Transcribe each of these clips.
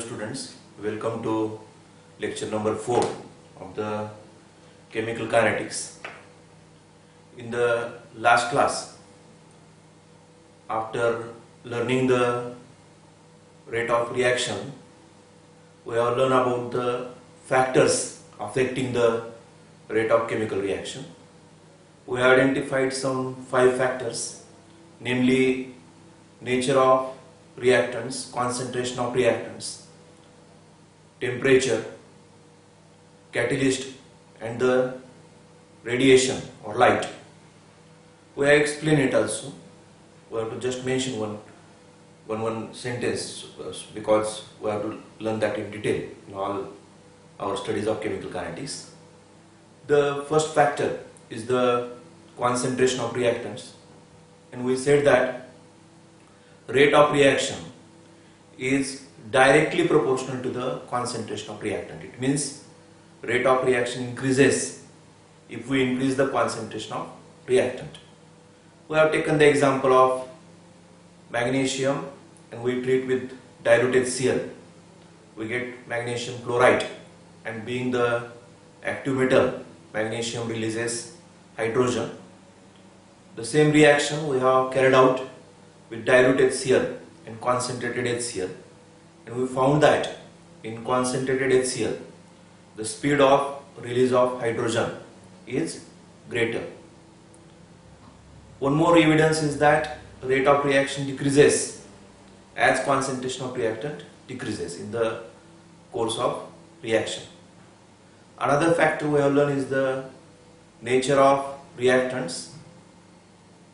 students, welcome to lecture number 4 of the chemical kinetics. In the last class, after learning the rate of reaction, we have learned about the factors affecting the rate of chemical reaction. We have identified some 5 factors, namely nature of reactants, concentration of reactants, temperature, catalyst, and the radiation or light. We have explained it also. We have to just mention one sentence because we have to learn that in detail in all our studies of chemical kinetics. The first factor is the concentration of reactants, and we said that rate of reaction is directly proportional to the concentration of reactant. It means rate of reaction increases if we increase the concentration of reactant. We have taken the example of magnesium and we treat with dilute HCl. We get magnesium chloride, and being the active metal, magnesium releases hydrogen. The same reaction we have carried out with dilute HCl and concentrated HCl, and we found that in concentrated HCl the speed of release of hydrogen is greater. One more evidence is that rate of reaction decreases as concentration of reactant decreases in the course of reaction. Another factor we have learned is the nature of reactants.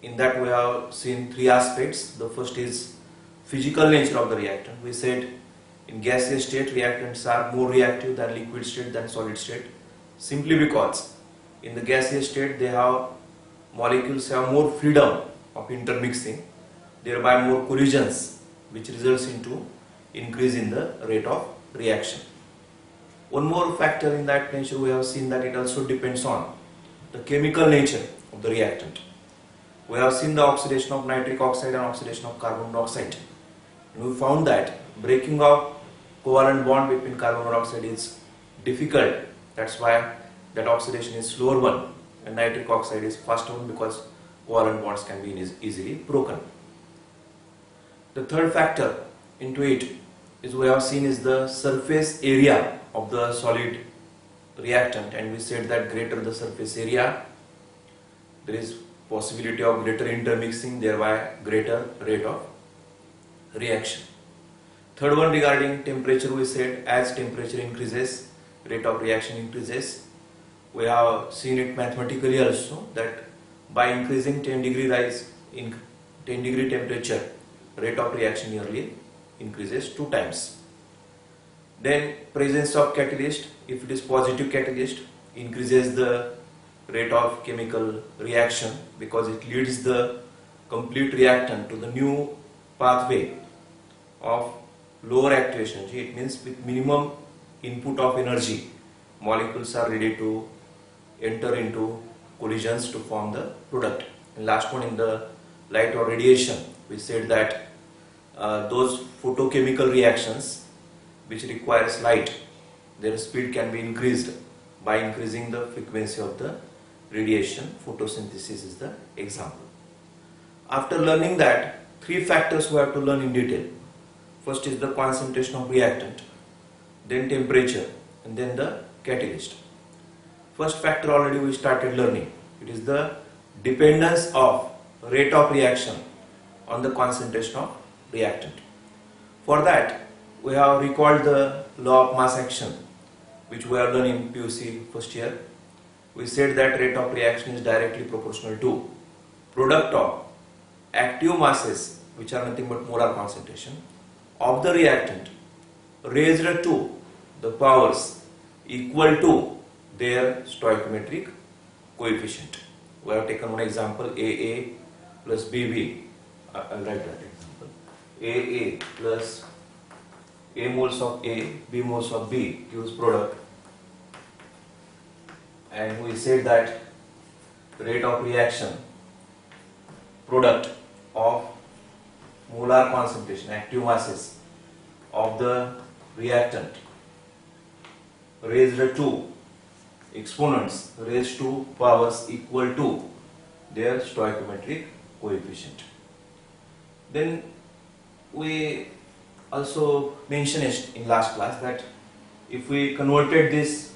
In that we have seen 3 aspects. The first is physical nature of the reactant. We said in gaseous state reactants are more reactive than liquid state than solid state, simply because in the gaseous state molecules have more freedom of intermixing, thereby more collisions, which results into increase in the rate of reaction. One more factor in that nature we have seen that it also depends on the chemical nature of the reactant. We have seen the oxidation of nitric oxide and oxidation of carbon dioxide, and we found that breaking of covalent bond between carbon monoxide is difficult. That's why that oxidation is slower one, and nitric oxide is faster one because covalent bonds can be easily broken. The third factor into it is we have seen is the surface area of the solid reactant, and we said that greater the surface area, there is possibility of greater intermixing, thereby greater rate of reaction. Third one regarding temperature, we said as temperature increases, rate of reaction increases. We have seen it mathematically also that by increasing 10 degree rise in 10 degree temperature, rate of reaction nearly increases 2 times. Then presence of catalyst, if it is positive catalyst, increases the rate of chemical reaction because it leads the complete reactant to the new pathway of lower activation energy. It means with minimum input of energy, molecules are ready to enter into collisions to form the product. And last one, in the light or radiation, we said that those photochemical reactions which requires light, their speed can be increased by increasing the frequency of the radiation. Photosynthesis is the example. After learning that, 3 factors we have to learn in detail. First is the concentration of reactant, then temperature, and then the catalyst. First factor already we started learning. It is the dependence of rate of reaction on the concentration of reactant. For that, we have recalled the law of mass action, which we have learned in PUC first year. We said that rate of reaction is directly proportional to product of active masses, which are nothing but molar concentration, of the reactant raised to the powers equal to their stoichiometric coefficient. We have taken one example, AA plus BB. I'll write that example. AA plus A moles of A, B moles of B gives product. And we said that rate of reaction product of molar concentration, active masses of the reactant raised to exponents raised to powers equal to their stoichiometric coefficient. Then we also mentioned in last class that if we converted this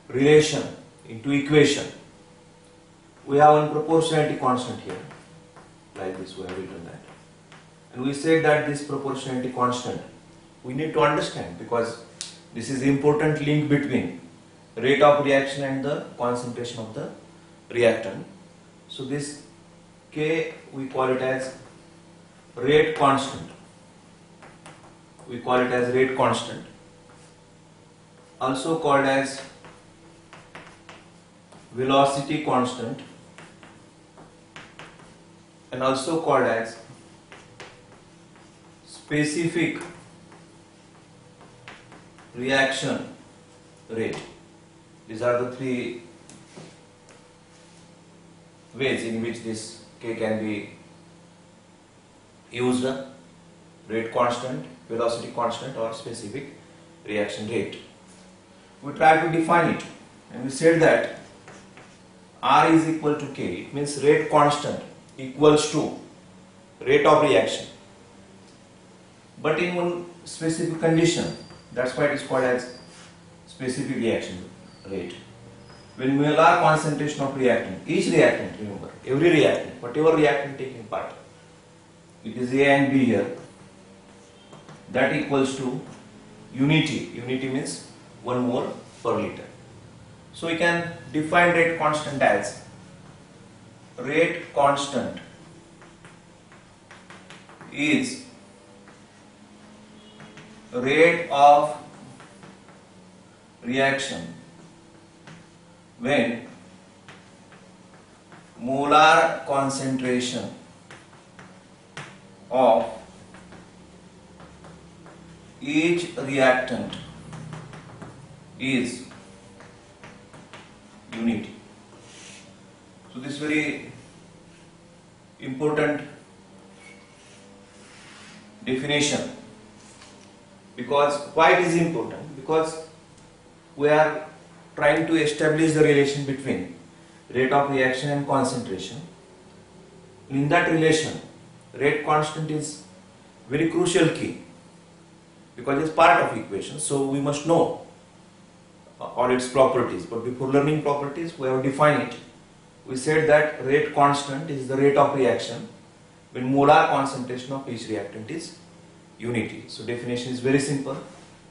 relation into equation, we have one proportionality constant here, like this we have written that, and we said that this proportionality constant we need to understand because this is the important link between rate of reaction and the concentration of the reactant. So this K we call it as rate constant. We call it as rate constant, also called as velocity constant, and also called as specific reaction rate. These are the three ways in which this K can be used: rate constant, velocity constant, or specific reaction rate. We try to define it, and we said that R is equal to K. It means rate constant equals to rate of reaction, but in one specific condition. That's why it is called as specific reaction rate. When molar concentration of reactant, each reactant, remember, every reactant, whatever reactant taking part, it is A and B here, that equals to unity. Unity means 1 mole per liter. So we can define rate constant as rate constant is rate of reaction when molar concentration of each reactant is unity. So this is very important definition. Because why it is important? Because we are trying to establish the relation between rate of reaction and concentration. In that relation, rate constant is very crucial key because it's part of equation. So we must know all its properties. But before learning properties, we have defined it. We said that rate constant is the rate of reaction when molar concentration of each reactant is unity. So definition is very simple.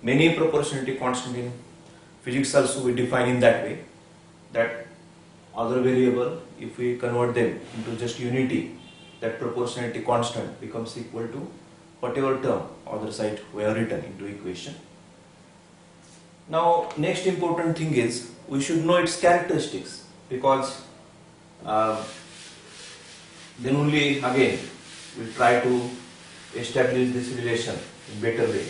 Many proportionality constant in physics also we define in that way, that other variable, if we convert them into just unity, that proportionality constant becomes equal to whatever term other side we have written into equation. Now next important thing is we should know its characteristics, because then only again we try to establish this relation in better way.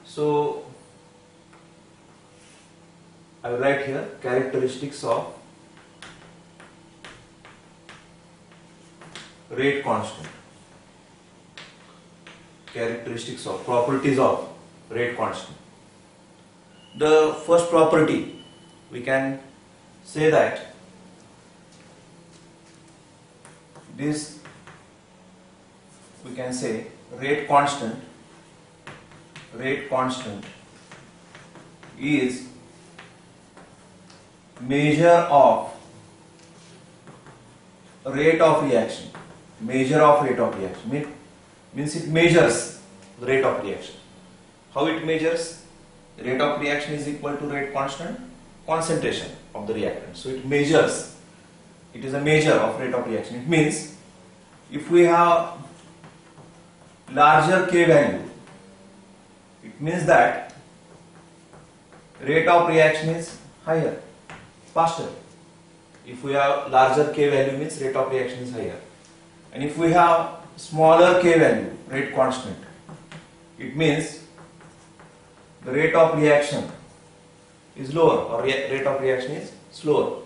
So I will write here characteristics of rate constant. Characteristics of properties of rate constant. The first property we can say that this we can say rate constant is measure of rate of reaction. Measure of rate of reaction means it measures the rate of reaction. How it measures? Rate of reaction is equal to rate constant concentration of the reactant. So it measures, it is a measure of rate of reaction. It means if we have larger K value, it means that rate of reaction is higher, faster. If we have larger K value, means rate of reaction is higher. And if we have smaller K value, rate constant, it means the rate of reaction is lower, or rate of reaction is slower,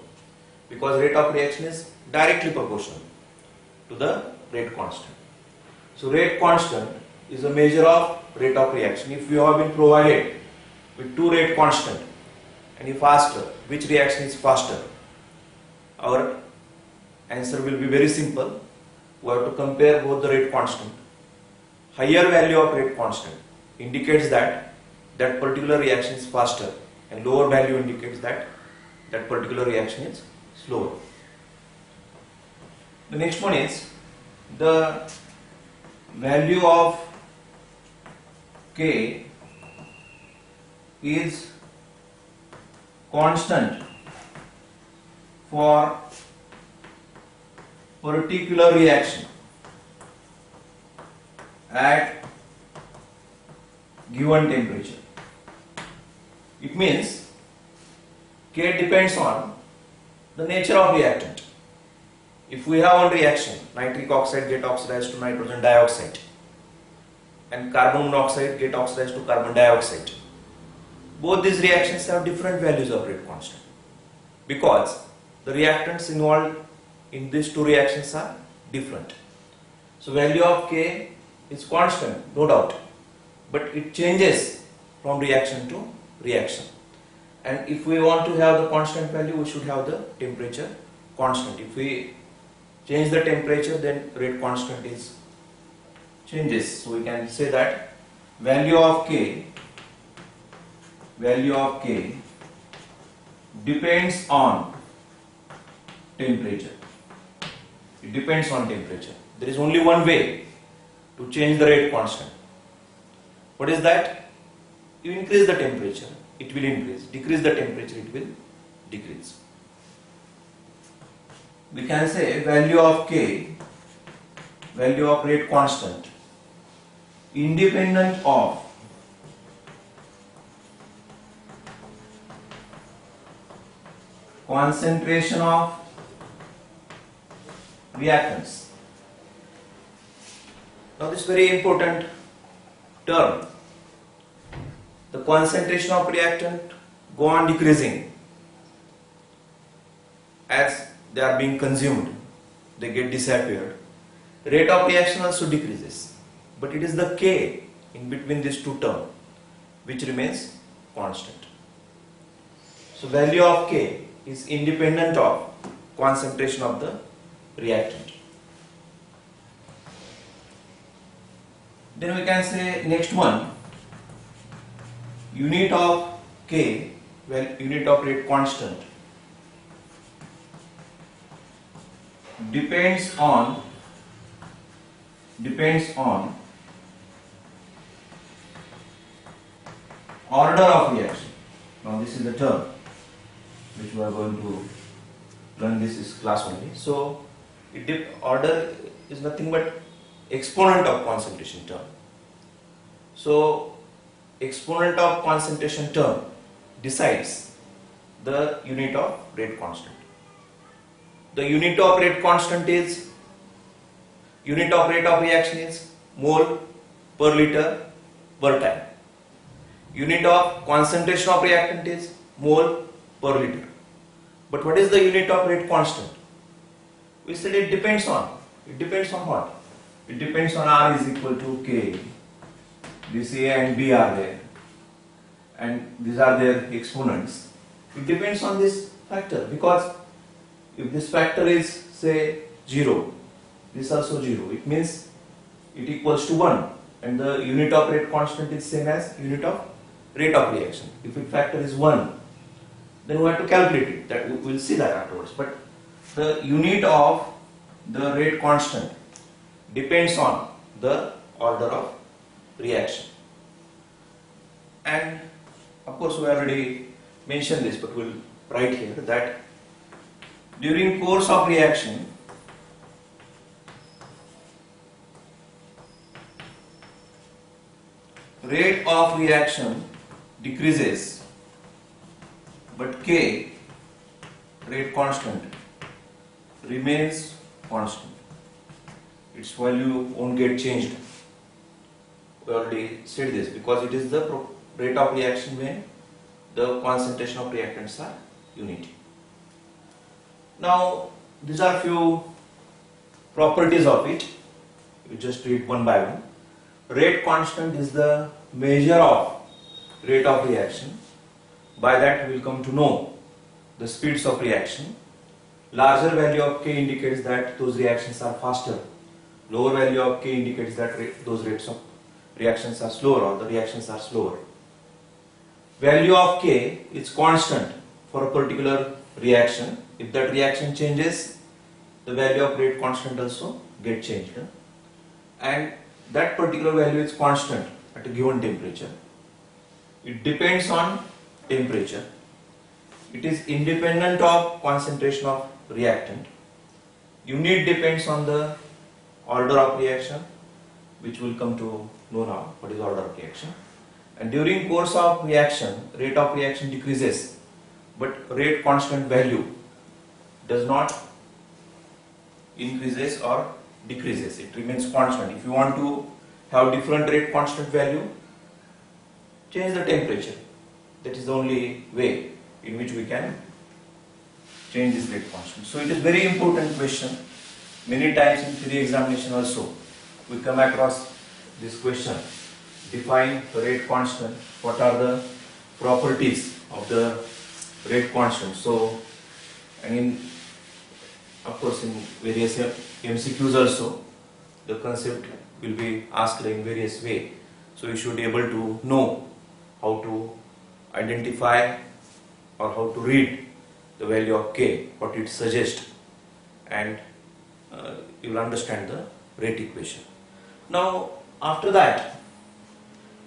because rate of reaction is directly proportional to the rate constant. So rate constant is a measure of rate of reaction, if you have been provided with two rate constant and if asked which reaction is faster, our answer will be very simple. We have to compare both the rate constant. Higher value of rate constant indicates that that particular reaction is faster, and lower value indicates that that particular reaction is slower. The next one is the value of K is constant for particular reaction at given temperature. It means K depends on the nature of reactant. If we have one reaction, nitric oxide get oxidized to nitrogen dioxide and carbon monoxide get oxidized to carbon dioxide, both these reactions have different values of rate constant because the reactants involved in these two reactions are different. So value of K is constant, no doubt, but it changes from reaction to reaction. And if we want to have the constant value, we should have the temperature constant. If we change the temperature, then rate constant is changes. So we can say that value of K depends on temperature. It depends on temperature. There is only one way to change the rate constant. What is that? You increase the temperature, it will increase. Decrease the temperature, it will decrease. We can say value of K, value of rate constant, independent of concentration of reactants. Now this is very important term. The concentration of reactant go on decreasing as they are being consumed, they get disappeared. Rate of reaction also decreases, but it is the K in between these two terms which remains constant. So value of K is independent of concentration of the reactant. Then we can say next one, unit of K, well, unit of rate constant depends on order of reaction. Now this is the term which we are going to learn this is class only. So order is nothing but exponent of concentration term. So exponent of concentration term decides the unit of rate constant. The unit of rate constant is, unit of rate of reaction is mole per liter per time. Unit of concentration of reactant is mole per liter. But what is the unit of rate constant? We said it depends on what? It depends on R is equal to K. This A and B are there, and these are their exponents. It depends on this factor, because if this factor is say 0, this also 0, it means it equals to 1, and the unit of rate constant is same as unit of rate of reaction. If its factor is 1, then we have to calculate it. That we will see that afterwards. But the unit of the rate constant depends on the order of reaction. And of course we already mentioned this, but we'll write here that during course of reaction, rate of reaction decreases, but K, rate constant, remains constant. Its value won't get changed. We already said this, because it is the rate of reaction when the concentration of reactants are unity. Now these are few properties of it. You just read one by one. Rate constant is the measure of rate of reaction. By that we will come to know the speeds of reaction. Larger value of K indicates that those reactions are faster. Lower value of K indicates that those rates of reactions are slower, or the reactions are slower. Value of K is constant for a particular reaction. If that reaction changes, the value of rate constant also get changed. And that particular value is constant at a given temperature. It depends on temperature. It is independent of concentration of reactant. Unit depends on the order of reaction, which will come to know now what is order of reaction. And during course of reaction, rate of reaction decreases, but rate constant value does not increases or decreases. It remains constant. If you want to have different rate constant value, change the temperature. That is the only way in which we can change this rate constant. So it is very important question. Many times in theory examination also we come across this question. Define the rate constant. What are the properties of the rate constant? So, and in, of course, in various MCQs also, the concept will be asked in various way. So you should be able to know how to identify or how to read the value of K, what it suggests, and you will understand the rate equation. Now, after that,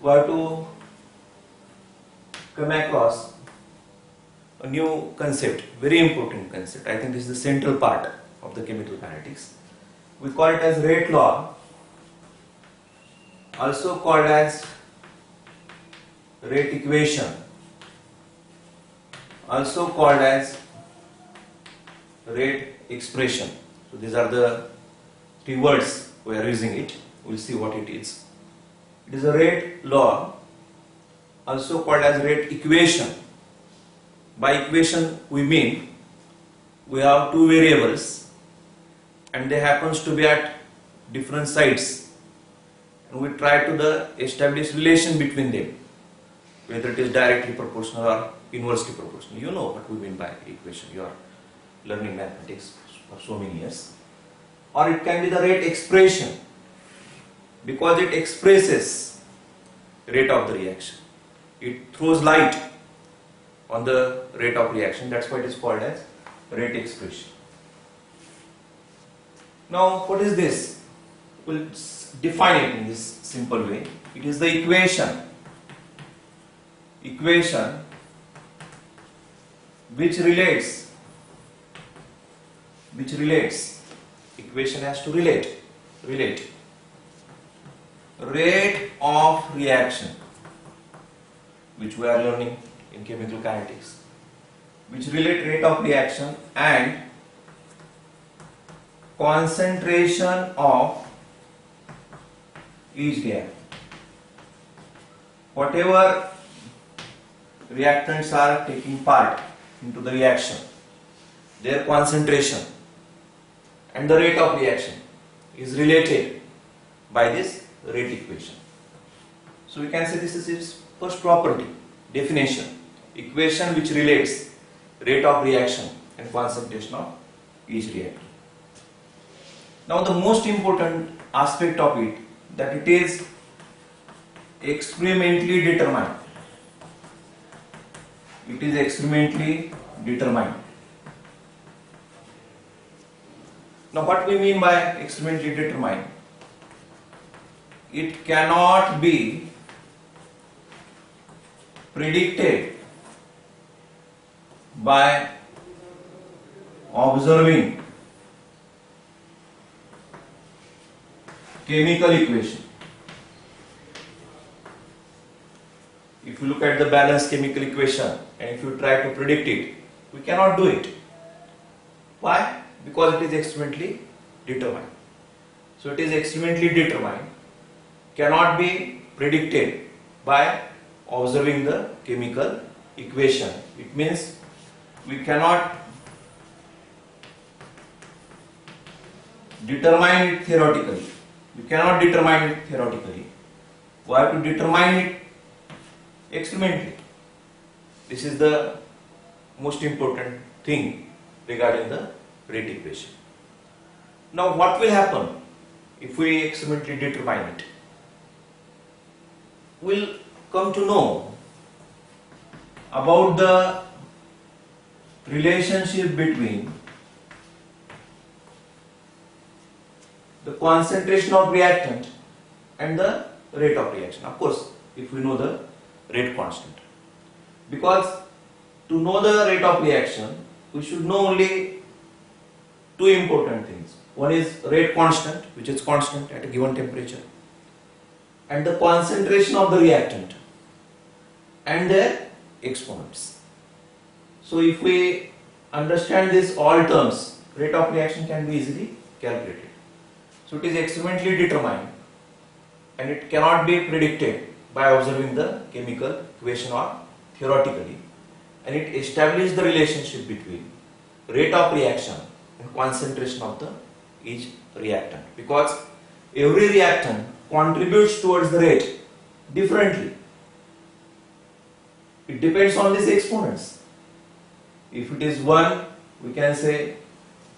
we have to come across a new concept, very important concept. I think this is the central part of the chemical kinetics. We call it as rate law, also called as rate equation, also called as rate expression. So these are the three words we are using it. We will see what it is. It is a rate law, also called as rate equation. By equation we mean we have two variables and they happens to be at different sides, and we try to establish relation between them, whether it is directly proportional or inversely proportional. You know what we mean by equation. You are learning mathematics for so many years. Or it can be the rate expression, because it expresses rate of the reaction. It throws light on the rate of reaction. That's why it is called as rate expression. Now, what is this? We'll define it in this simple way. It is the equation which relates, equation has to relate rate of reaction, which we are learning in chemical kinetics, which relate rate of reaction and concentration of each reactant. Whatever reactants are taking part into the reaction, their concentration and the rate of reaction is related by this rate equation. So we can say this is its first property, definition, equation which relates rate of reaction and concentration of each reactant. Now the most important aspect of it, that it is experimentally determined. It is experimentally determined. Now what we mean by experimentally determined? It cannot be predicted by observing chemical equation. If you look at the balanced chemical equation and if you try to predict it, we cannot do it. Why? Because it is experimentally determined. So it is experimentally determined, cannot be predicted by observing the chemical equation. It means we cannot determine it theoretically. We cannot determine it theoretically. we have to determine it experimentally. This is the most important thing regarding the rate equation. Now what will happen if we experimentally determine it? We'll come to know about the relationship between the concentration of reactant and the rate of reaction. Of course, if we know the rate constant. Because to know the rate of reaction, we should know only two important things. One is rate constant, which is constant at a given temperature, and the concentration of the reactant and their exponents. So if we understand this all terms, rate of reaction can be easily calculated. So it is experimentally determined and it cannot be predicted by observing the chemical equation or theoretically, and it establishes the relationship between rate of reaction and concentration of the each reactant, because every reactant contributes towards the rate differently. It depends on these exponents. If it is 1, we can say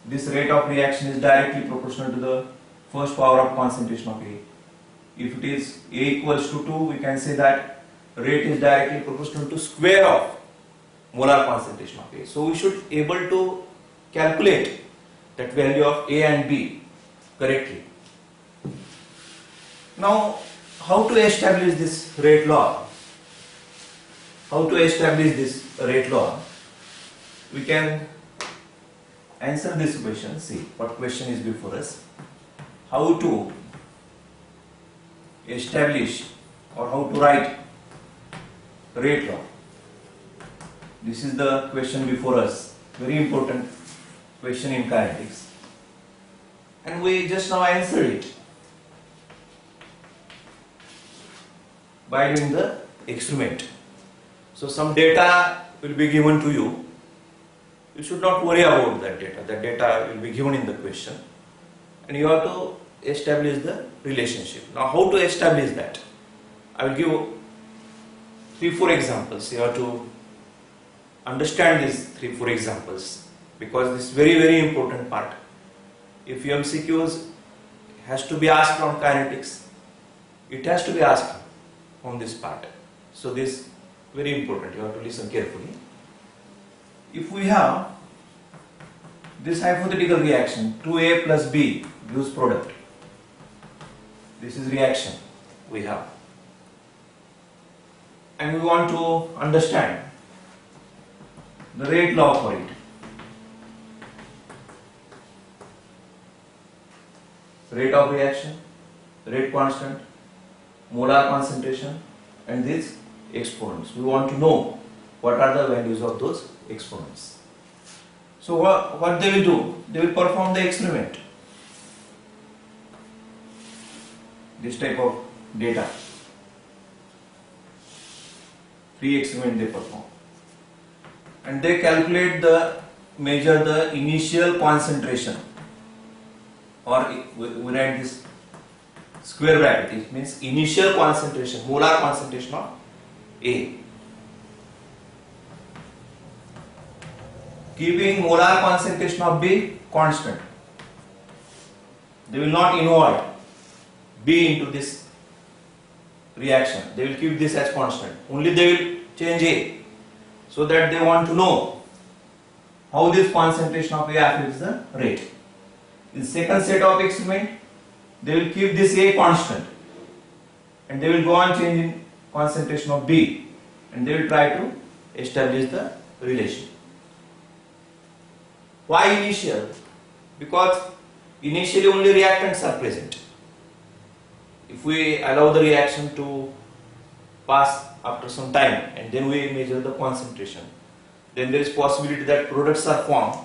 this rate of reaction is directly proportional to the first power of concentration of A. If it is A equals to 2, we can say that rate is directly proportional to square of molar concentration of A. So we should able to calculate that value of A and B correctly. Now, how to establish this rate law? How to establish this rate law? We can answer this question. See what question is before us. How to establish or how to write rate law? This is the question before us. Very important question in kinetics. And we just now answered it by doing the experiment. So some data will be given to you. You should not worry about that data. That data will be given in the question. And you have to establish the relationship. Now how to establish that? I will give 3-4 examples. You have to understand these 3-4 examples, because this is very important part. If MCQs has to be asked from kinetics, it has to be asked on this part. So this is very important. You have to listen carefully. If we have this hypothetical reaction, 2A plus B gives product. This is reaction we have. And we want to understand the rate law for it. Rate of reaction, rate constant, molar concentration, and these exponents. We want to know what are the values of those exponents. So what they will do? They will perform the experiment. This type of data. Free experiment they perform. And they calculate measure the initial concentration, or we write this square bracket. It means initial concentration, molar concentration of A. Keeping molar concentration of B constant. They will not involve B into this reaction. They will keep this as constant. Only they will change A. So that they want to know how this concentration of A affects the rate. In second set of experiment, they will keep this A constant, and they will go on changing concentration of B, and they will try to establish the relation. Why initial? Because initially only reactants are present. If we allow the reaction to pass after some time and then we measure the concentration, then there is possibility that products are formed,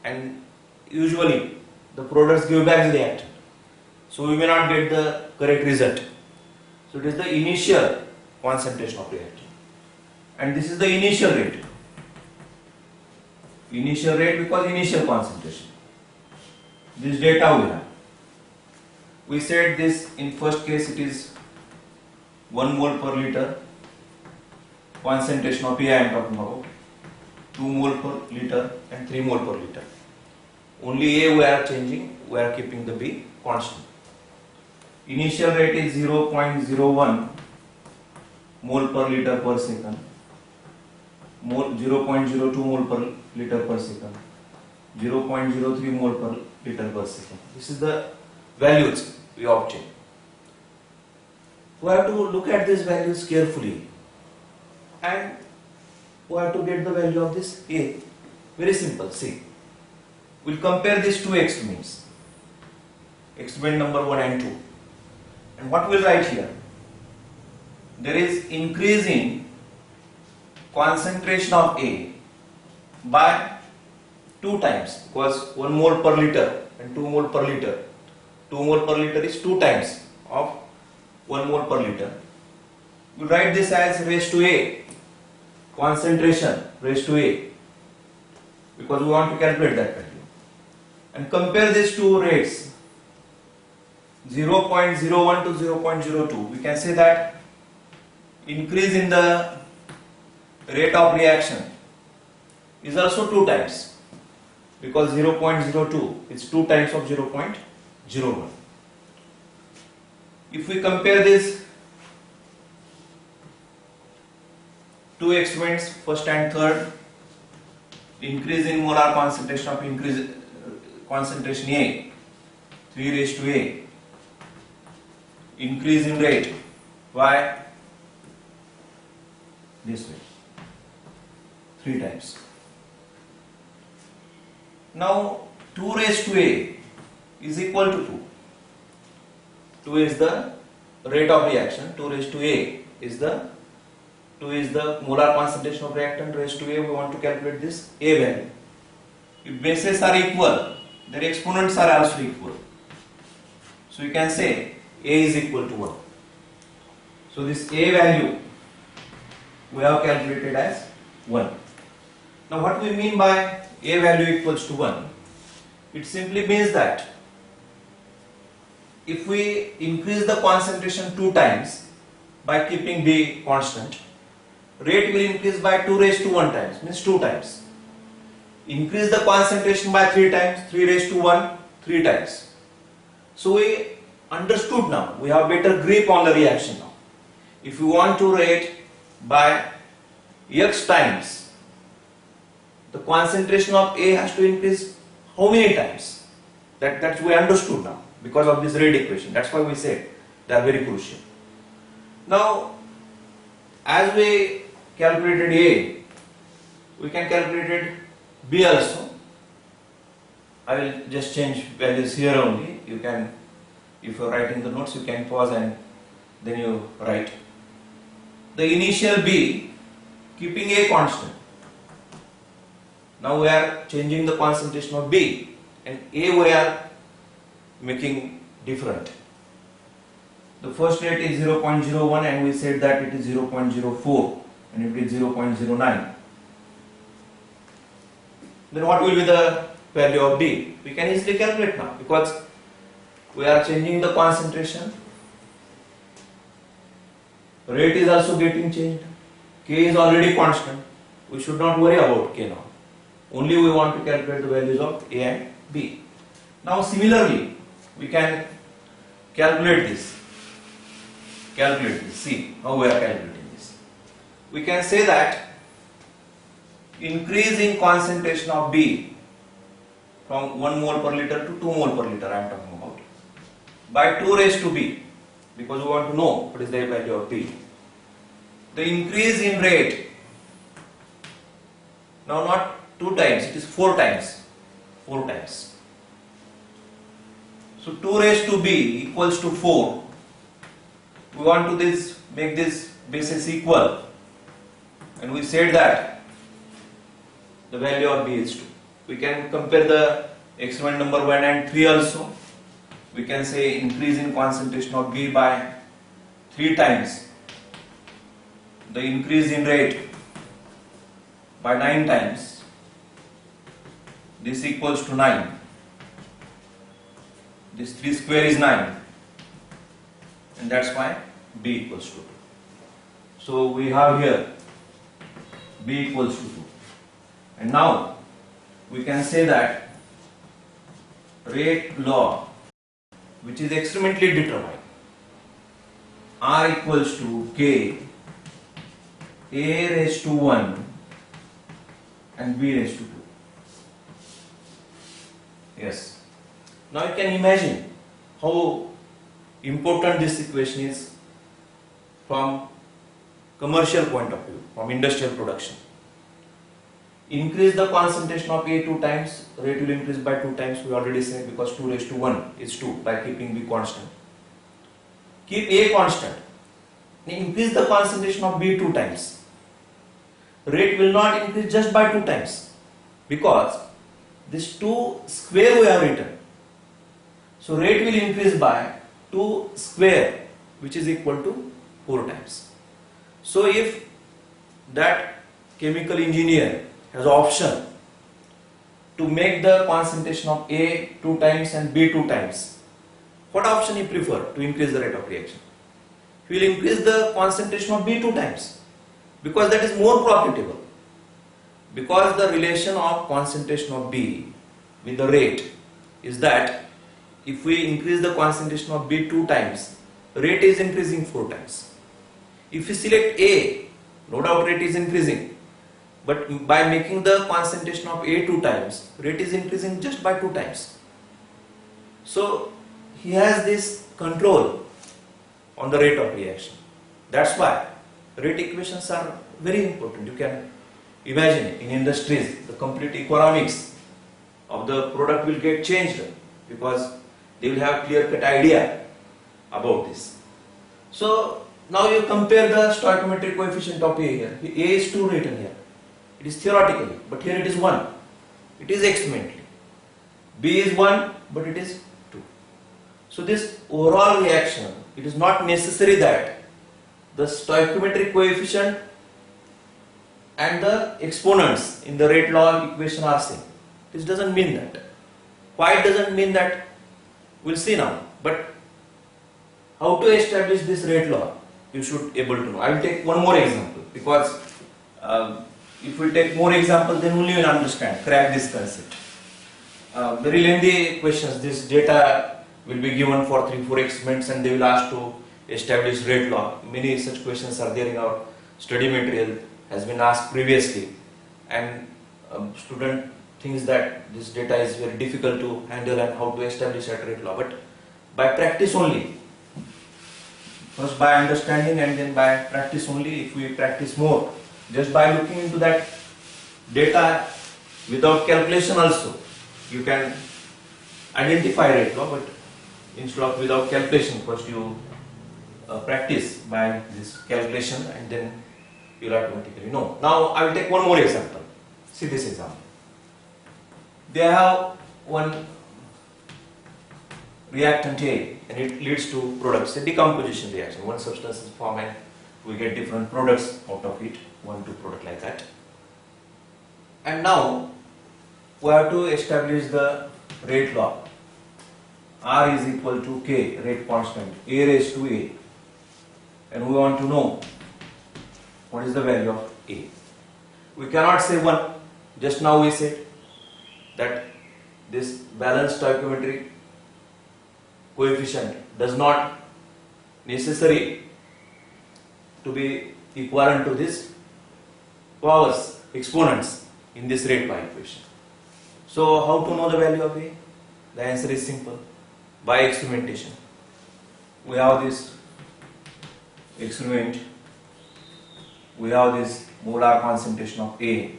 and usually the products give back the reactant. So we may not get the correct result. So it is the initial concentration of reactant, and this is the initial rate. Initial rate because initial concentration. This data we have. We said this in first case it is 1 mole per liter, concentration of A I am talking about, 2 mole per liter and 3 mole per liter. Only A we are changing, we are keeping the B constant. Initial rate is 0.01 mole per liter per second, 0.02 mole per liter per second, 0.03 mole per liter per second. This is the values we obtain. We have to look at these values carefully and we have to get the value of this A. Very simple. See, we'll compare these two experiments, experiment number 1 and 2. And what we'll write here? There is increase in concentration of A by 2 times, because 1 mole per liter and 2 mole per liter. 2 mole per liter is 2 times of 1 mole per liter. We write this as raised to A, concentration raised to A, because we want to calculate that value. And compare these two rates, 0.01 to 0.02. We can say that increase in the rate of reaction is also 2 times, because 0.02 is 2 times of 0.01. If we compare these two experiments, first and third, increase in molar concentration of concentration A, 3 raised to A, increase in rate by this way, 3 times. Now 2 raised to A is equal to 2. 2 is the rate of reaction, 2 raised to A is the molar concentration of reactant, raised to A we want to calculate this A value. If bases are equal, their exponents are also equal. So you can say A is equal to 1. So this A value we have calculated as 1. Now what we mean by A value equals to 1? It simply means that if we increase the concentration 2 times by keeping B constant, rate will increase by 2 raised to 1 times, means 2 times. Increase the concentration by 3 times, 3 raised to 1, 3 times. So we understood now, we have better grip on the reaction now. If you want to rate by X times, the concentration of A has to increase how many times? That's we understood now because of this rate equation. That's why we said they are very crucial. Now, as we calculated A, we can calculate B also. I will just change values here only. You can, if you are writing the notes, you can pause and then you write. The initial B, keeping A constant. Now we are changing the concentration of B, and A we are making different. The first rate is 0.01 and we said that it is 0.04 and it is 0.09. Then what will be the value of B? We can easily calculate now because we are changing the concentration. Rate is also getting changed. K is already constant. We should not worry about K now. Only we want to calculate the values of A and B. Now similarly, we can calculate this. See how we are calculating this. We can say that increase in concentration of B from 1 mole per liter to 2 mole per liter I am talking about by 2 raised to B, because we want to know what is the value of B. The increase in rate, now not 2 times, it is 4 times. 4 times. So 2 raised to B equals to 4. We want to make this bases equal, and we said that the value of B is 2. We can compare the experiment number 1 and 3 also. We can say increase in concentration of B by 3 times, the increase in rate by 9 times. This equals to 9. This 3 square is 9, and that's why B equals to 2. So we have here B equals to 2. And now we can say that rate law, which is experimentally determined, R equals to K A raised to 1 and B raised to 2. Yes. Now you can imagine how important this equation is from commercial point of view, from industrial production. Increase the concentration of A 2 times, rate will increase by 2 times, we already said, because 2 raised to 1 is 2 by keeping B constant. Keep A constant, increase the concentration of B 2 times. Rate will not increase just by 2 times, because this 2 square we have written. So rate will increase by 2 square, which is equal to 4 times. So if that chemical engineer has option to make the concentration of A 2 times and B 2 times, what option he prefer to increase the rate of reaction? He will increase the concentration of B 2 times, because that is more profitable. Because the relation of concentration of B with the rate is that if we increase the concentration of B 2 times, rate is increasing 4 times. If we select A, no doubt rate is increasing, but by making the concentration of A 2 times, rate is increasing just by 2 times. So he has this control on the rate of reaction. That's why rate equations are very important. You can imagine in industries the complete economics of the product will get changed, because they will have clear-cut idea about this. So now you compare the stoichiometric coefficient of A here. A is 2 written here. It is theoretically, but here it is 1. It is experimentally. B is 1, but it is 2. So this overall reaction, it is not necessary that the stoichiometric coefficient and the exponents in the rate law equation are same. This doesn't mean that. Why it doesn't mean that? We'll see now. But how to establish this rate law, you should able to know. I will take one more example, because if we take more examples, then only you will understand, crack this concept. Very lengthy questions. This data will be given for 3-4 experiments, and they will ask to establish rate law. Many such questions are there in our study material, has been asked previously, and student thinks that this data is very difficult to handle and how to establish that rate law. But by practice only, first by understanding and then by practice only, if we practice more, just by looking into that data without calculation also, you can identify rate law, but instead of without calculation, first you practice by this calculation and then you will automatically know. Now I will take one more example. See this example. They have one reactant A and it leads to products, a decomposition reaction. One substance is formed and we get different products out of it, 1-2 product like that. And now we have to establish the rate law. R is equal to K, rate constant, A raised to A, and we want to know what is the value of A. We cannot say 1, just now we said that this balanced stoichiometric coefficient does not necessary to be equivalent to this powers, exponents in this rate law equation. So how to know the value of A? The answer is simple, by experimentation. We have this experiment, we have this molar concentration of A,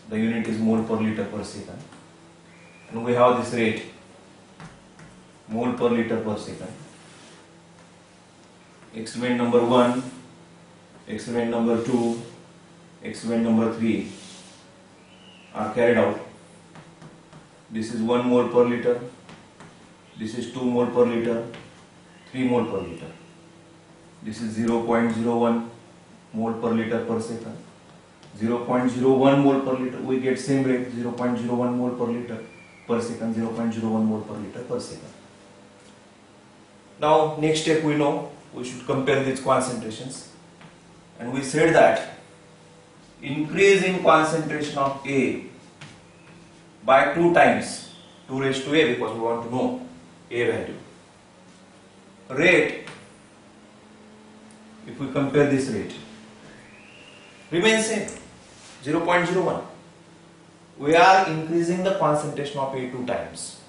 the unit is mole per liter per second, and we have this rate, mole per liter per second. Experiment number 1, experiment number 2, experiment number 3 are carried out. This is 1 mole per liter, this is 2 mole per liter, 3 mole per liter. This is 0.01 mole per liter per second. 0.01 mole per liter, we get same rate, 0.01 mole per liter per second, 0.01 mole per liter per second. Now next step we know, we should compare these concentrations. and we said that increase in concentration of A by 2 times, 2 raised to A, because we want to know A value. Rate, if we compare this rate, remains same, 0.01. We are increasing the concentration of A 2 times,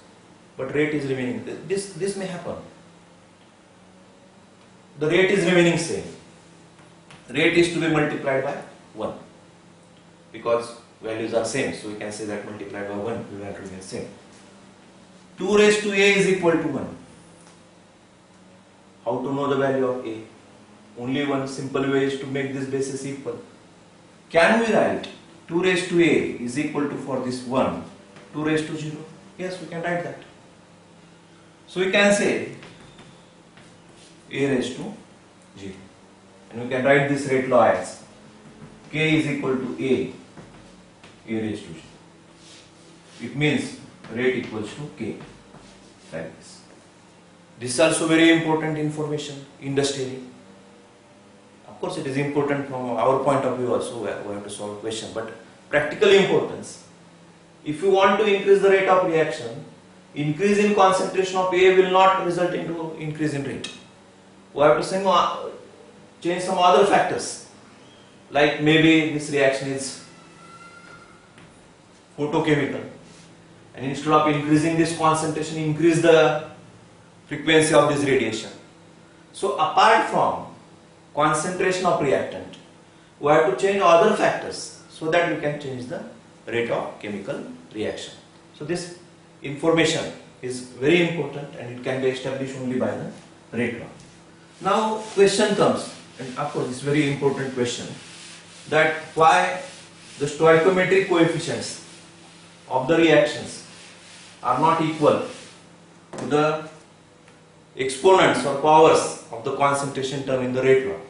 but rate is remaining. This may happen. The rate is remaining same. Rate is to be multiplied by 1, because values are same, so we can say that multiplied by 1 the value remains same. 2 raised to A is equal to 1. How to know the value of A? Only one simple way is to make this basis equal. Can we write 2 raised to A is equal to, for this 1, 2 raised to 0? Yes, we can write that. So we can say A raised to 0. And we can write this rate law as K is equal to A raised to 0. It means rate equals to K, like this. This is also very important information industrially. Of course, it is important from our point of view also, where we have to solve question, but practical importance. If you want to increase the rate of reaction, increase in concentration of A will not result into increase in rate. We have to change some other factors, like maybe this reaction is photochemical, and instead of increasing this concentration, increase the frequency of this radiation. So apart from concentration of reactant, we have to change other factors so that we can change the rate of chemical reaction. So this information is very important, and it can be established only by the rate law. Now question comes, and of course it's very important question, that why the stoichiometric coefficients of the reactions are not equal to the exponents or powers of the concentration term in the rate law.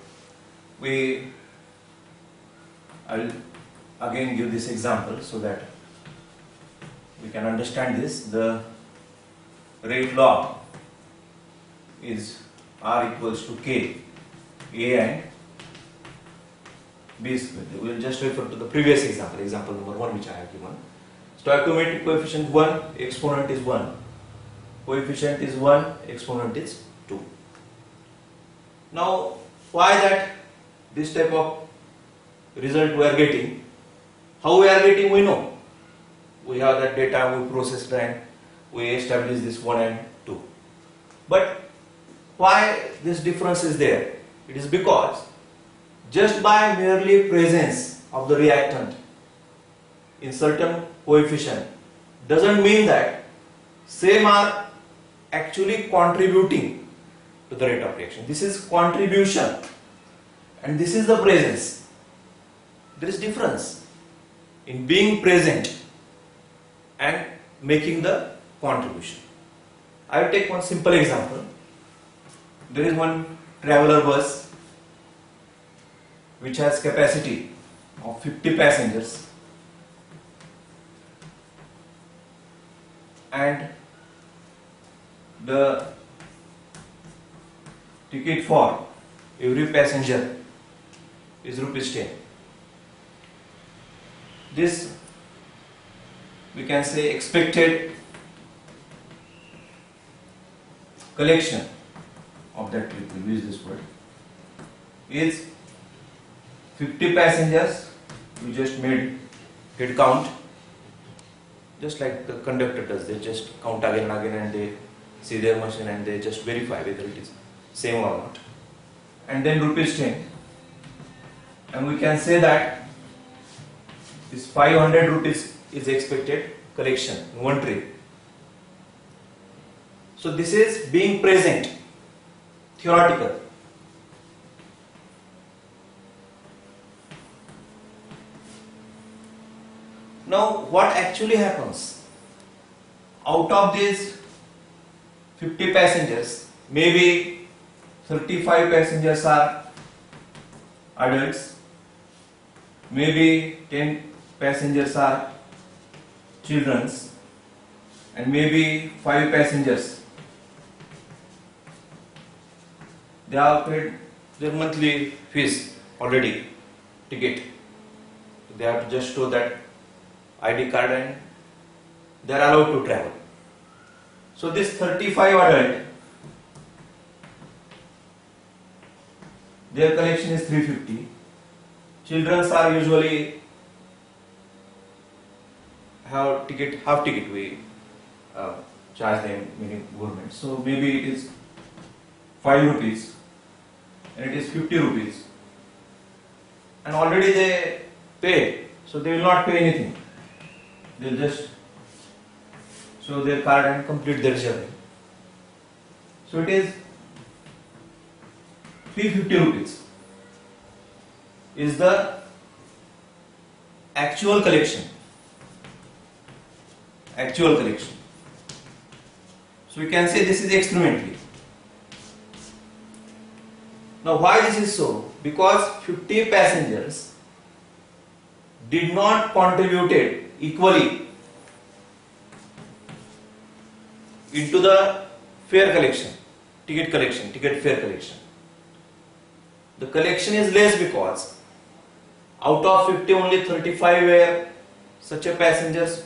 I will again give this example so that we can understand this. The rate law is R equals to K, A and B square. We will just refer to the previous example, example number 1 which I have given. Stoichiometric coefficient 1, exponent is 1. Coefficient is 1, exponent is 2. Now, why that this type of result we are getting? How we are getting, we know. We have that data, we processed and we establish this 1 and 2. But why this difference is there? It is because just by merely presence of the reactant in certain coefficient doesn't mean that same are actually contributing to the rate of reaction. This is contribution and this is the presence. There is difference in being present and making the contribution. I will take one simple example. There is one traveler bus which has capacity of 50 passengers, and the ticket for every passenger is ₹10. This we can say expected collection of that trip, we use this word, is 50 passengers. We just made head count, just like the conductor does. They just count again and again, and they see their machine and they just verify whether it is same or not. And then ₹10, and we can say that this 500 rupees is expected collection in one trip. So this is being present, theoretical. Now what actually happens? Out of these 50 passengers, maybe 35 passengers are adults, maybe 10 passengers are children, and maybe 5 passengers, they have paid their monthly fees already ticket. They have to just show that ID card and they are allowed to travel. So this 35 adult, their collection is 350. Children are usually have ticket, half ticket we charge them in government. So maybe it is 5 rupees and it is 50 rupees. And already they paid, so they will not pay anything. They will just show their card and complete their journey. So it is 350 rupees is the actual collection. Actual collection. So we can say this is experimentally. Now why this is so? Because 50 passengers did not contributed equally into the fare collection, ticket fare collection. The collection is less because out of 50 only 35 were such a passengers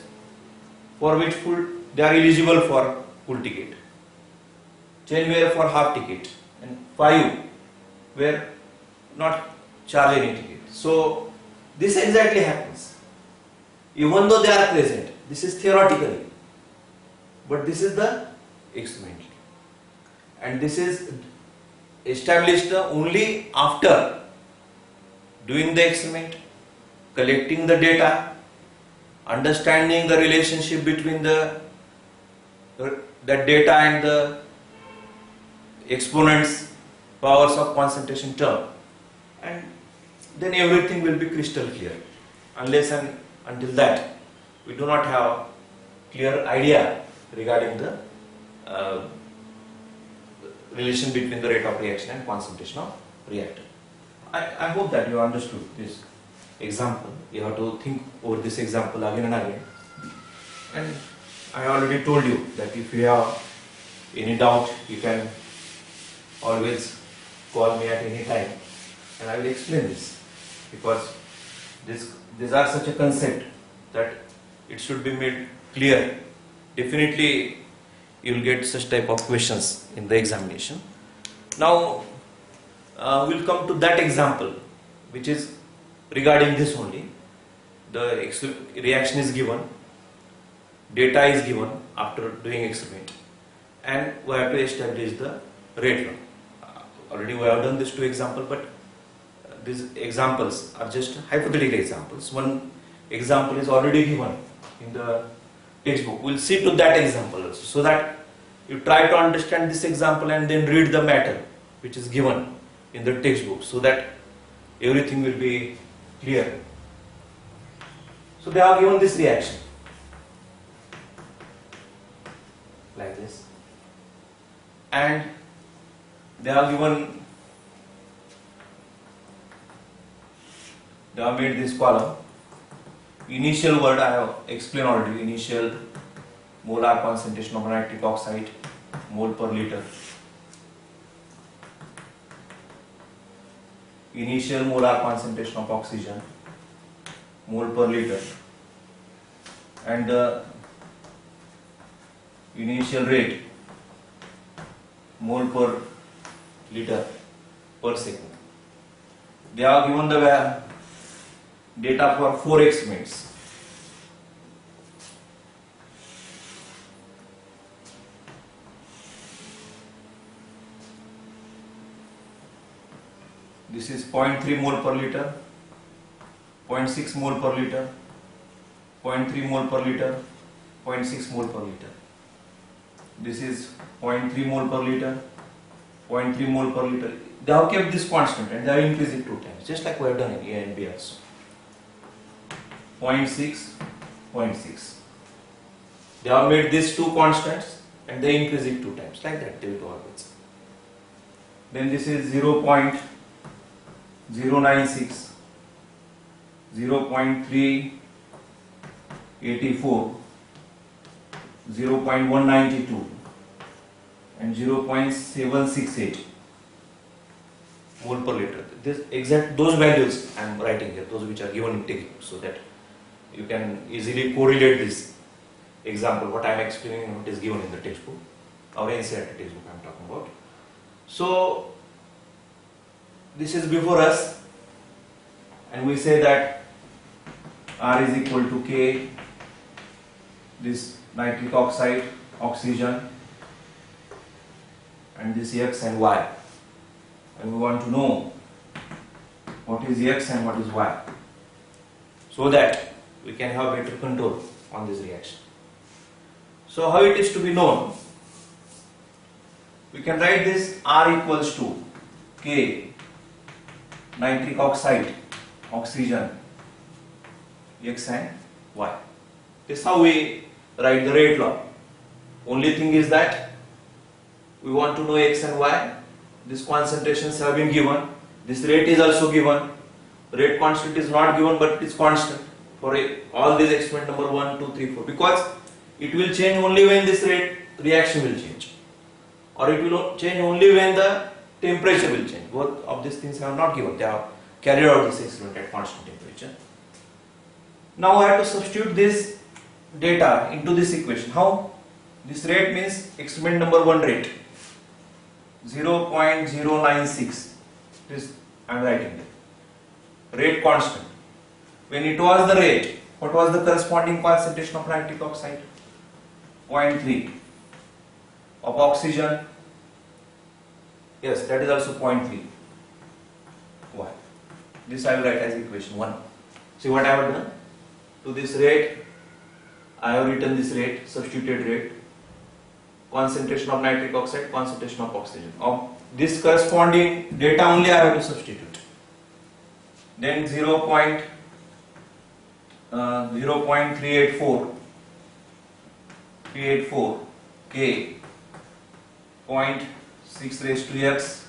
for which they are eligible for full ticket. 10 were for half ticket and 5 were not charged any ticket. So this exactly happens. Even though they are present, this is theoretically, but this is the experimentally. And this is established only after doing the experiment, collecting the data, understanding the relationship between the data and the exponents, powers of concentration term, and then everything will be crystal clear. Unless and until that we do not have clear idea regarding the relation between the rate of reaction and concentration of reactant. I hope that you understood this example. You have to think over this example again and again. And I already told you that if you have any doubt, you can always call me at any time and I will explain this, because these are such a concept that it should be made clear. Definitely you will get such type of questions in the examination. Now we'll come to that example which is regarding this only. The reaction is given, data is given after doing experiment, and we have to establish the rate law. Already we have done these two examples, but these examples are just hypothetical examples. One example is already given in the textbook. We'll see to that example also, so that you try to understand this example and then read the matter which is given in the textbook, so that everything will be clear. So they have given this reaction like this, and they have made this column. Initial word I have explained already. Initial molar concentration of nitric oxide, mole per liter. Initial molar concentration of oxygen, mole per liter, and the initial rate, mole per liter per second. They are given the data for 4 experiments. This is 0.3 mole per liter, 0.6 mole per liter, 0.3 mole per liter, 0.6 mole per liter. This is 0.3 mole per liter, 0.3 mole per liter. They have kept this constant and they have increased it 2 times, just like we have done in A and B also. 0.6, 0.6. They have made these 2 constants and they increase it 2 times, like that they will go always. Then this is 0.096, 0.384, 0.192 and 0.768, mole per liter. This exact those values I am writing here, those which are given in textbook, so that you can easily correlate this example. What I am explaining, what is given in the textbook, our NCERT textbook I am talking about. So this is before us, and we say that R is equal to K, this nitric oxide, oxygen, and this X and Y, and we want to know what is X and what is Y, so that we can have better control on this reaction. So how it is to be known? We can write this R equals to K, nitric oxide, oxygen, X and Y. This is how we write the rate law. Only thing is that we want to know X and Y. These concentrations have been given. This rate is also given. Rate constant is not given, but it is constant for all these experiment number 1, 2, 3, 4, because it will change only when this rate reaction will change, or it will change only when the temperature will change. Both of these things are not given. They have carried out this experiment at constant temperature. Now I have to substitute this data into this equation. How? This rate means experiment number 1 rate 0.096. This I am writing there. Rate constant. When it was the rate, what was the corresponding concentration of nitric oxide? 0.3. Of oxygen, yes, that is also 0.3. Why? This I will write as equation 1. See what I have done? To this rate, I have written this rate, substituted rate, concentration of nitric oxide, concentration of oxygen. Of this corresponding data only I have to substitute. Then 0.384 K, 0.6 raised to X,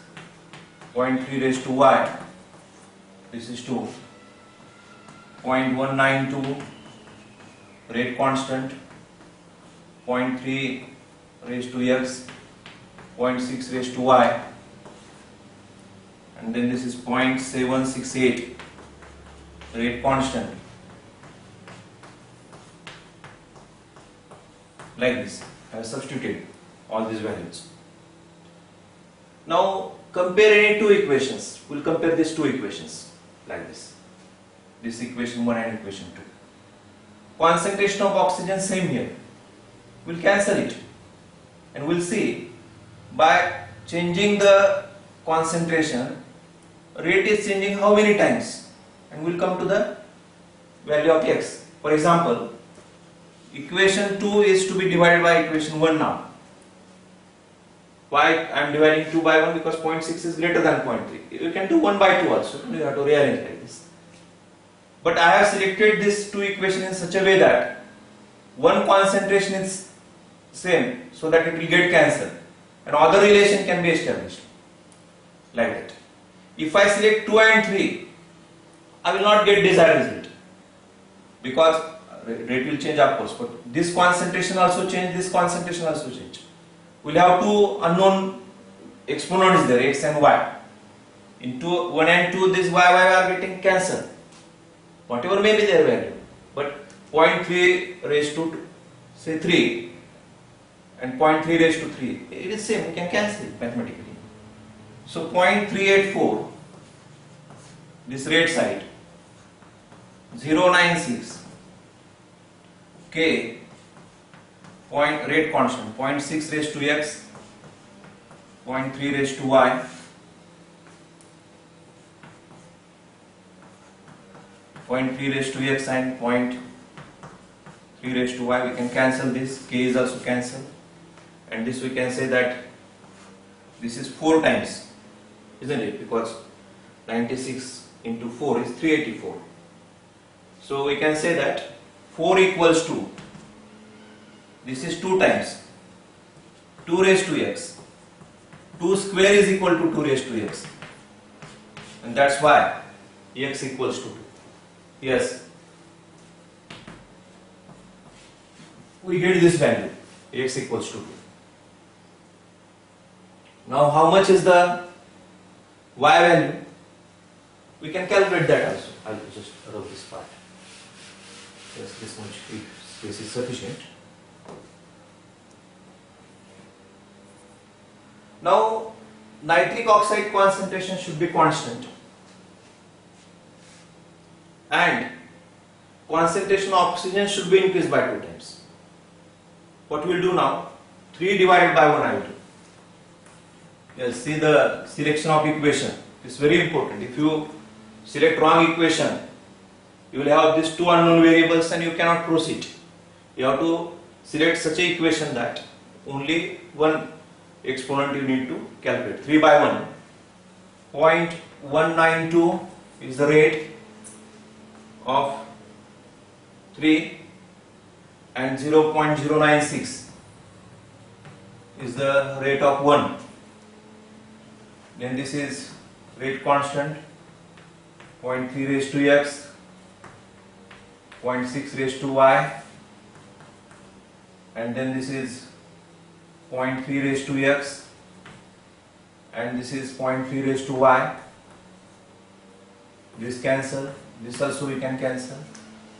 0.3 raised to Y, this is 2, 0.192 rate constant, 0.3 raised to X, 0.6 raised to Y, and then this is 0.768 rate constant. Like this, I have substituted all these values. Now compare any two equations. We'll compare these two equations like this. This equation 1 and equation 2. Concentration of oxygen same here. We'll cancel it, and we'll see by changing the concentration, rate is changing how many times, and we'll come to the value of X. For example, equation 2 is to be divided by equation 1 now. Why I am dividing 2 by 1? Because 0.6 is greater than 0.3. You can do 1 by 2 also. You have to rearrange like this. But I have selected these two equations in such a way that one concentration is same, so that it will get cancelled, and other relation can be established like that. If I select 2 and 3, I will not get desired result, because rate will change of course, but this concentration also change, this concentration also change. We will have two unknown exponents there, X and Y. In 1 and 2, this Y are getting cancelled, whatever may be their value, but 0.3 raised to say 3 and 0.3 raised to 3, it is same, we can cancel it mathematically. So 0.384, this rate side, 0.96 K, rate constant, 0.6 raised to X, 0.3 raised to Y, 0.3 raised to X and 0.3 raised to Y. We can cancel this, K is also cancelled, and this we can say that this is 4 times, isn't it? Because 96 into 4 is 384. So we can say that 4 equals to, this is 2 times 2 raised to X. 2 square is equal to 2 raised to X, and that's why X equals to 2. Yes, we get this value, X equals to 2. Now how much is the Y value, we can calculate that also. I'll just rub this part. Yes, this much space is sufficient. Now, nitric oxide concentration should be constant and concentration of oxygen should be increased by 2 times. What we will do now? 3 divided by 1 I will do. Yes, see the selection of equation. It's very important. If you select wrong equation, you will have these 2 unknown variables and you cannot proceed. You have to select such a equation that only one exponent you need to calculate. 3 by 1. 0.192 is the rate of 3 and 0.096 is the rate of 1. Then this is rate constant 0.3 raised to x, 0.6 raised to y, and then this is 0.3 raised to x, and this is 0.3 raised to y. This cancel, this also we can cancel.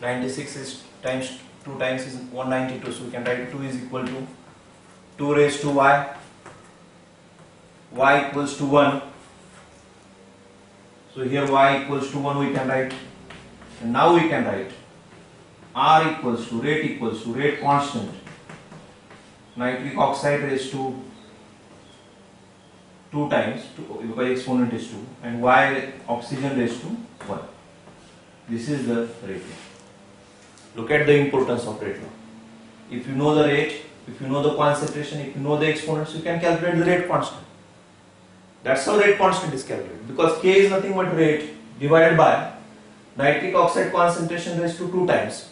96 is times 2 times is 192, so we can write 2 is equal to 2 raised to y, y equals to 1. So here y equals to 1 we can write, and now we can write R equals to rate constant nitric oxide raised to 2 times, by exponent is 2, and y oxygen raised to 1. This is the rate law. Look at the importance of rate law. If you know the rate, if you know the concentration, if you know the exponents, you can calculate the rate constant. That's how rate constant is calculated, because K is nothing but rate divided by nitric oxide concentration raised to 2 times.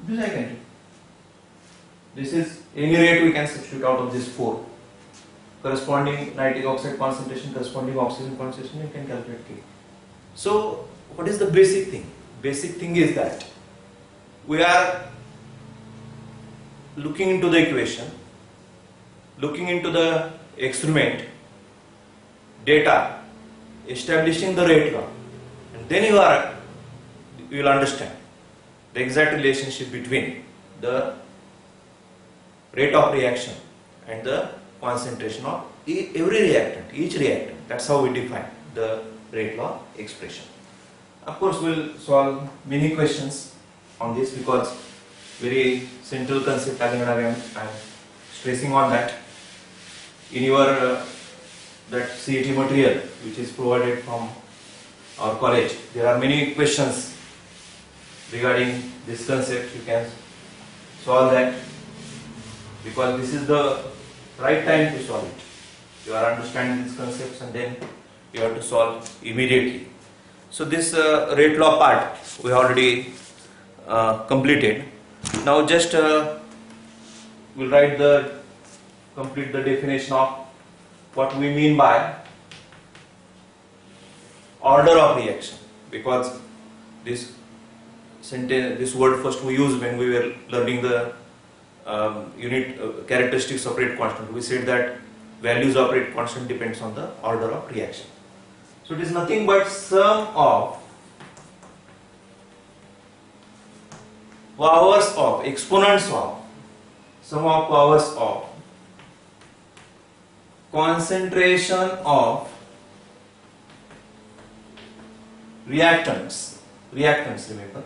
This I can do. This is any rate we can substitute out of this 4. Corresponding nitric oxide concentration, corresponding oxygen concentration, you can calculate K. So, what is the basic thing? Basic thing is that we are looking into the equation, looking into the experiment, data, establishing the rate law, and then you will understand the exact relationship between the rate of reaction and the concentration of every reactant, each reactant. That's how we define the rate law expression. Of course, we'll solve many questions on this because very central concept again and again I'm stressing on that. In your that CET material which is provided from our college, there are many questions regarding this concept. You can solve that because this is the right time to solve it. You are understanding these concepts and then you have to solve immediately. So this rate law part we already completed. Now just we'll complete the definition of what we mean by order of reaction, because this sentence, this word first we used when we were learning the unit characteristics of rate constant. We said that values of rate constant depends on the order of reaction. So it is nothing but sum of powers of exponents of sum of powers of concentration of reactants. Remember,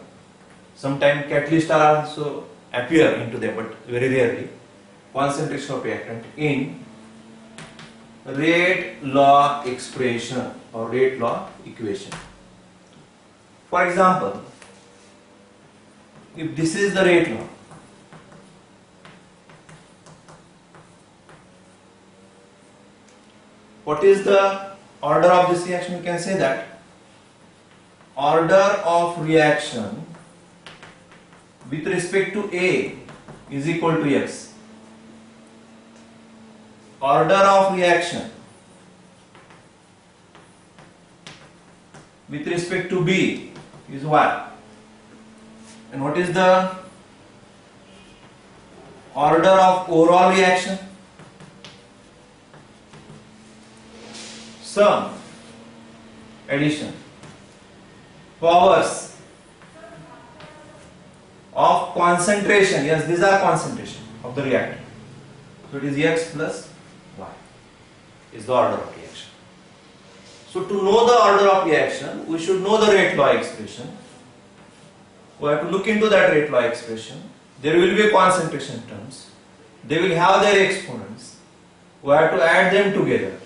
sometimes catalysts are also appear into them, but very rarely. Concentration of reactant in rate law expression or rate law equation. For example, if this is the rate law, what is the order of this reaction? We can say that order of reaction with respect to A is equal to X. Order of reaction with respect to B is Y. And what is the order of overall reaction, sum, addition, powers of concentration. Yes, these are concentration of the reactant. So it is X plus Y is the order of reaction. So to know the order of reaction, we should know the rate law expression. We have to look into that rate law expression. There will be concentration terms. They will have their exponents. We have to add them together.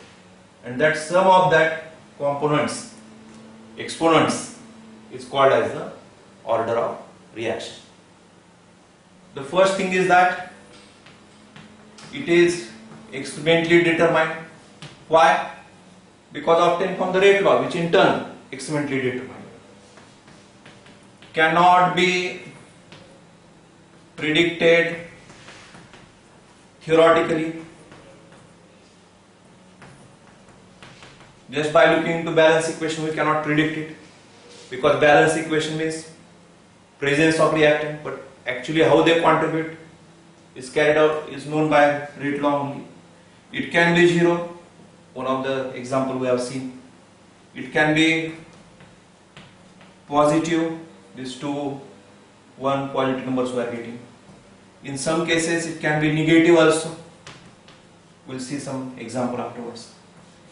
And that sum of that components, exponents, is called as the order of reaction. The first thing is that it is experimentally determined. Why? Because obtained from the rate law, which in turn experimentally determined. Cannot be predicted theoretically. Just by looking into balance equation, we cannot predict it, because balance equation means presence of reactant, but actually how they contribute is carried out, is known by rate law only. It can be zero, one of the example we have seen. It can be positive, these two, one positive numbers we are getting. In some cases it can be negative also. We'll see some example afterwards.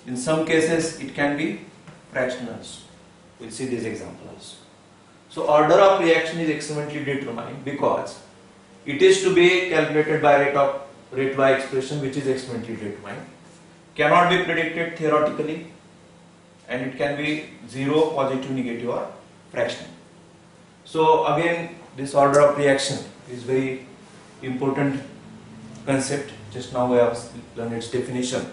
In some cases it can be fractional also. We'll see this example also. So order of reaction is experimentally determined because it is to be calculated by rate law expression, which is experimentally determined. Cannot be predicted theoretically, and it can be zero, positive, negative, or fractional. So again, this order of reaction is very important concept. Just now we have learned its definition,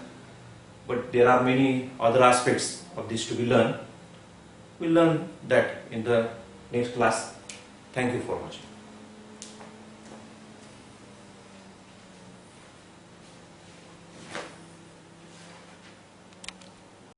but there are many other aspects of this to be learned. We'll learn that in the next class. Thank you for watching.